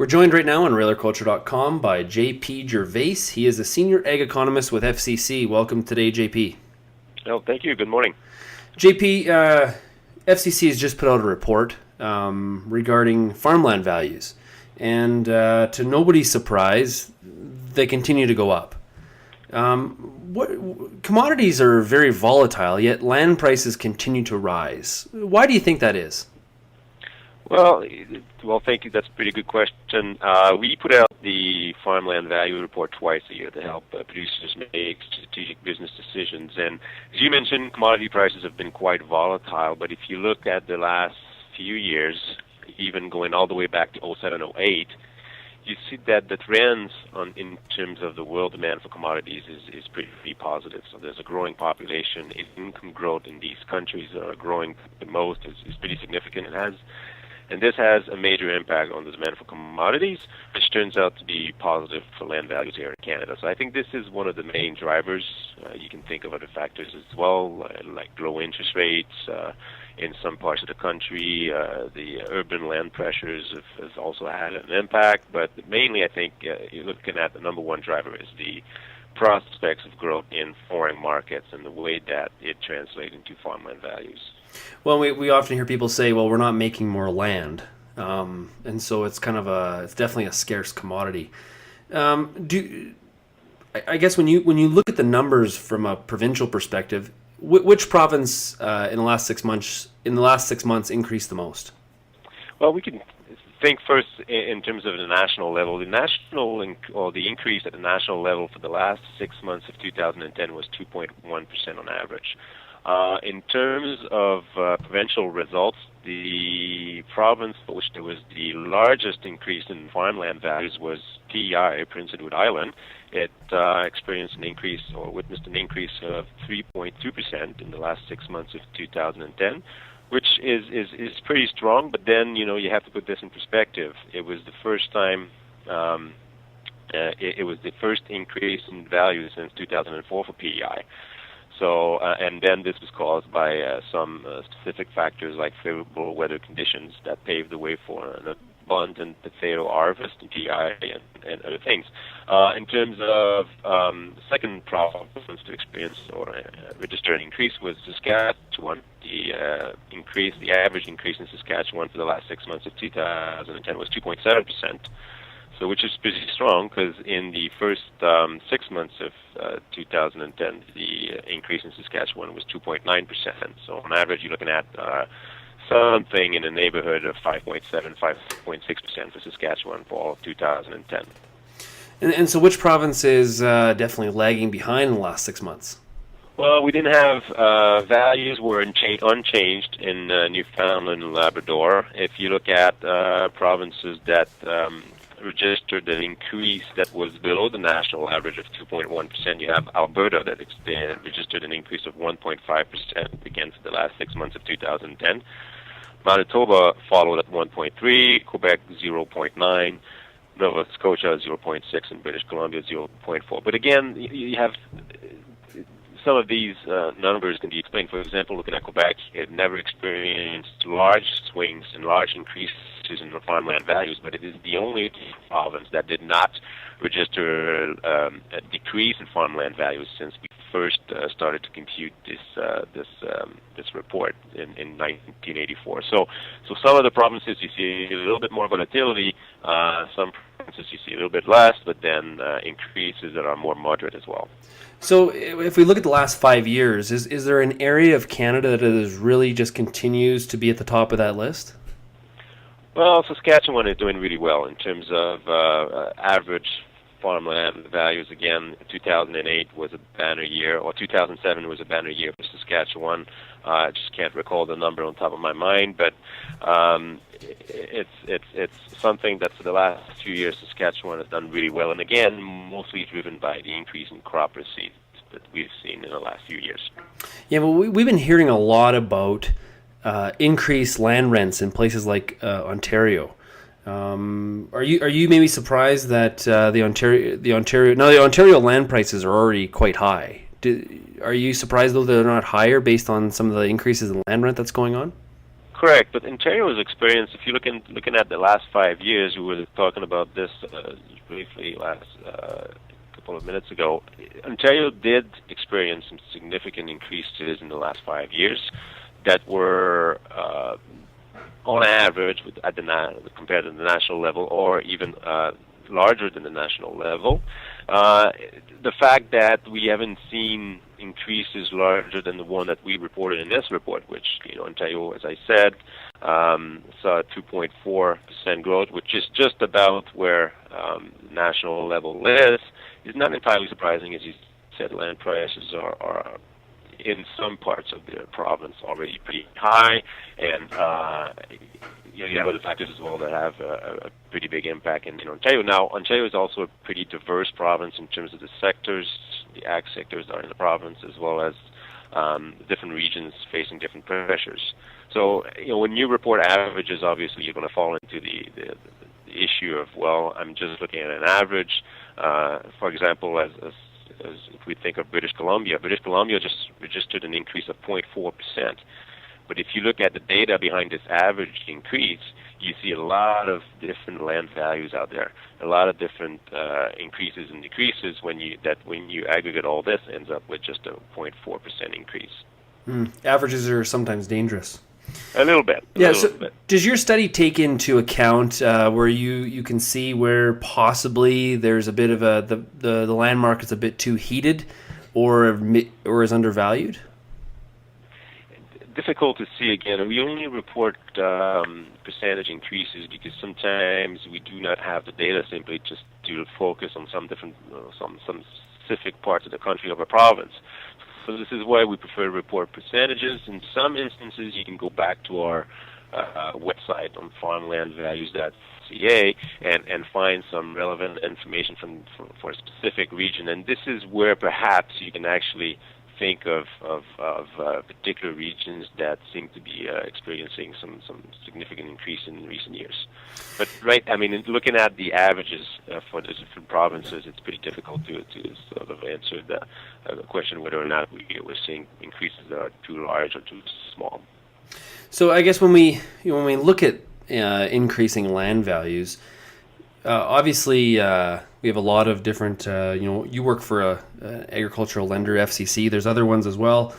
We're joined right now on RealAgriculture.com by JP Gervais. He is a senior ag economist with FCC. Welcome today, JP. Oh, thank you. Good morning. JP, FCC has just put out a report regarding farmland values. And to nobody's surprise, they continue to go up. Commodities are very volatile, yet land prices continue to rise. Why do you think that is? Well, thank you. That's a pretty good question. We put out the farmland value report twice a year to help producers make strategic business decisions. And as you mentioned, commodity prices have been quite volatile. But if you look at the last few years, even going all the way back to 07, 08, you see that the trends in terms of the world demand for commodities is pretty positive. So there's a growing population. Income growth in these countries that are growing the most is pretty significant. And this has a major impact on the demand for commodities, which turns out to be positive for land values here in Canada. So I think this is one of the main drivers. You can think of other factors as well, like low interest rates in some parts of the country. The urban land pressures has also had an impact. But mainly, I think you're looking at the number one driver is the prospects of growth in foreign markets and the way that it translates into farmland values. Well, we often hear people say, well, we're not making more land. And so it's it's definitely a scarce commodity. I guess when you look at the numbers from a provincial perspective, which province in the last 6 months increased the most? Well, we can think first in terms of the national level. The increase at the national level for the last 6 months of 2010 was 2.1% on average. In terms of provincial results, the province for which there was the largest increase in farmland values was PEI, Prince Edward Island. It experienced an increase or witnessed an increase of 3.2% in the last 6 months of 2010, which is pretty strong. But then, you have to put this in perspective. It was the first time, it was the first increase in value since 2004 for PEI. So, and then this was caused by some specific factors like favorable weather conditions that paved the way for an abundant potato harvest in PEI and other things. In terms of the second province to experience or register an increase was Saskatchewan. The average increase in Saskatchewan for the last 6 months of 2010 was 2.7%. So, which is pretty strong because in the first 6 months of 2010, the increase in Saskatchewan was 2.9%. So, on average, you're looking at something in the neighborhood of 5.7, 5.6% for Saskatchewan for all of 2010. And so, which province is definitely lagging behind in the last 6 months? Well, we didn't have values were unchanged in Newfoundland and Labrador. If you look at provinces that registered an increase that was below the national average of 2.1%. You have Alberta that registered an increase of 1.5% again for the last 6 months of 2010. Manitoba followed at 1.3%, Quebec 0.9%, Nova Scotia 0.6%, and British Columbia 0.4%. But again, you have some of these numbers can be explained. For example, looking at Quebec, it never experienced large swings and large increases in the farmland values, but it is the only province that did not register a decrease in farmland values since we first started to compute this report in 1984. So some of the provinces you see a little bit more volatility, some provinces you see a little bit less, but then increases that are more moderate as well. So if we look at the last 5 years, is there an area of Canada that is really just continues to be at the top of that list? Well, Saskatchewan is doing really well in terms of average farmland values. Again, 2008 was a banner year, or 2007 was a banner year for Saskatchewan. I just can't recall the number on top of my mind, but it's something that for the last few years Saskatchewan has done really well, and again, mostly driven by the increase in crop receipts that we've seen in the last few years. Yeah, well, we've been hearing a lot about increased land rents in places like Ontario. Are you maybe surprised that the Ontario land prices are already quite high? Are you surprised though they're not higher based on some of the increases in land rent that's going on? Correct, but Ontario's experience, if you're looking at the last 5 years, we were talking about this briefly last couple of minutes ago. Ontario did experience some significant increases in the last 5 years that were, on average, compared to the national level, or even larger than the national level. The fact that we haven't seen increases larger than the one that we reported in this report, which, Ontario, as I said, saw a 2.4% growth, which is just about where national level is not entirely surprising. As you said, land prices are in some parts of the province already pretty high, and you have other factors as well that have a pretty big impact in Ontario. Now, Ontario is also a pretty diverse province in terms of the sectors. The ag sectors are in the province, as well as different regions facing different pressures. So, when you report averages, obviously you're going to fall into the issue of, well, I'm just looking at an average. For example, as if we think of British Columbia just registered an increase of 0.4%. But if you look at the data behind this average increase, you see a lot of different land values out there, a lot of different increases and decreases. When you aggregate all this, ends up with just a 0.4% increase. Averages are sometimes dangerous. A little bit. Does your study take into account where you can see where possibly there's a bit of the land market's a bit too heated, or is undervalued? Difficult to see again. We only report percentage increases because sometimes we do not have the data simply just to focus on some different, some specific parts of the country of a province. So this is why we prefer to report percentages. In some instances, you can go back to our website on farmlandvalues.ca and find some relevant information for a specific region. And this is where perhaps you can actually think of particular regions that seem to be experiencing some significant increase in recent years. But looking at the averages for the different provinces, it's pretty difficult to sort of answer the question whether or not we're seeing increases that are too large or too small. So I guess when we look at increasing land values, obviously we have a lot of different. You work for a agricultural lender, FCC. There's other ones as well.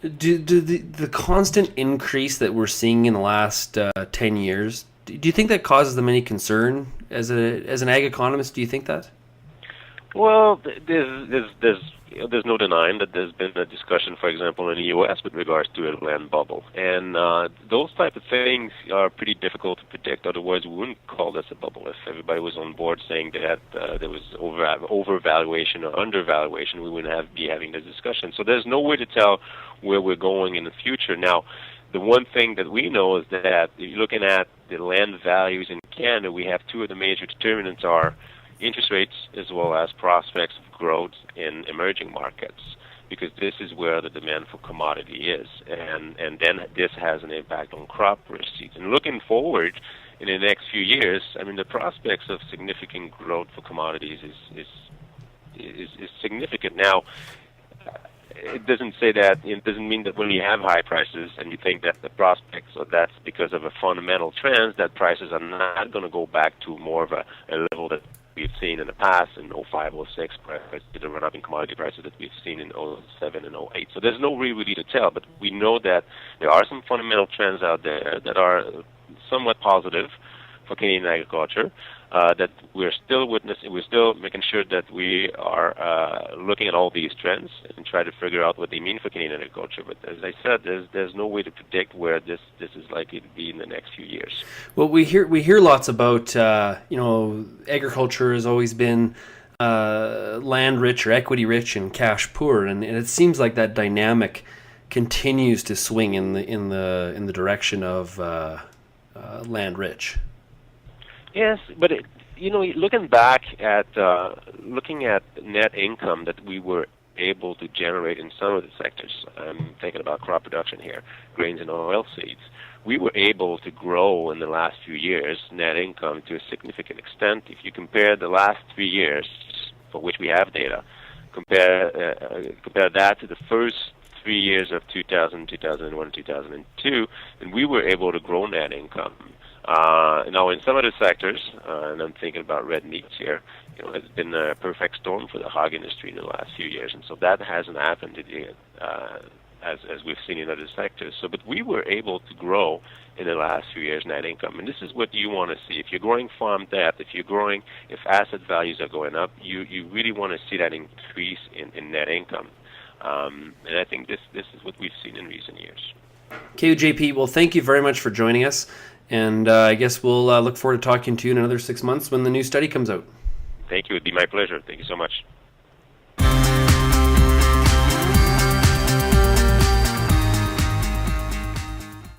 Do the constant increase that we're seeing in the last 10 years? Do you think that causes them any concern as an ag economist? Do you think that? Well, there's no denying that there's been a discussion, for example, in the U.S. with regards to a land bubble, and those type of things are pretty difficult to predict. Otherwise, we wouldn't call this a bubble. If everybody was on board saying that there was overvaluation or undervaluation, we wouldn't be having this discussion. So there's no way to tell where we're going in the future. Now, the one thing that we know is that looking at the land values in Canada, we have two of the major determinants are interest rates as well as prospects of growth in emerging markets, because this is where the demand for commodity is, and then this has an impact on crop receipts. And looking forward in the next few years, the prospects of significant growth for commodities is significant. Now, it doesn't say that. It doesn't mean that when you have high prices and you think that the prospects, or that's because of a fundamental trend, that prices are not going to go back to more of a level that we've seen in the past in 05, 06, the run-up in commodity prices that we've seen in 07 and 08. So there's no really to tell, but we know that there are some fundamental trends out there that are somewhat positive for Canadian agriculture, that we're still witnessing. We're still making sure that we are looking at all these trends and try to figure out what they mean for Canadian agriculture. But as I said, there's no way to predict where this is likely to be in the next few years. Well, we hear lots about agriculture has always been land rich or equity rich and cash poor, and it seems like that dynamic continues to swing in the direction of land rich. Yes, but looking back at looking at net income that we were able to generate in some of the sectors, I'm thinking about crop production here, grains and oilseeds, we were able to grow in the last few years net income to a significant extent. If you compare the last 3 years, for which we have data, compare that to the first 3 years of 2000, 2001, 2002, and we were able to grow net income. Now, in some of the sectors, and I'm thinking about red meats here, it's been a perfect storm for the hog industry in the last few years, and so that hasn't happened as we've seen in other sectors. So, but we were able to grow in the last few years net income, and this is what you want to see. If you're growing farm depth, if asset values are going up, you really want to see that increase in net income. And I think this is what we've seen in recent years. Okay, JP, well, thank you very much for joining us. And I guess we'll look forward to talking to you in another 6 months when the new study comes out. Thank you. It would be my pleasure. Thank you so much.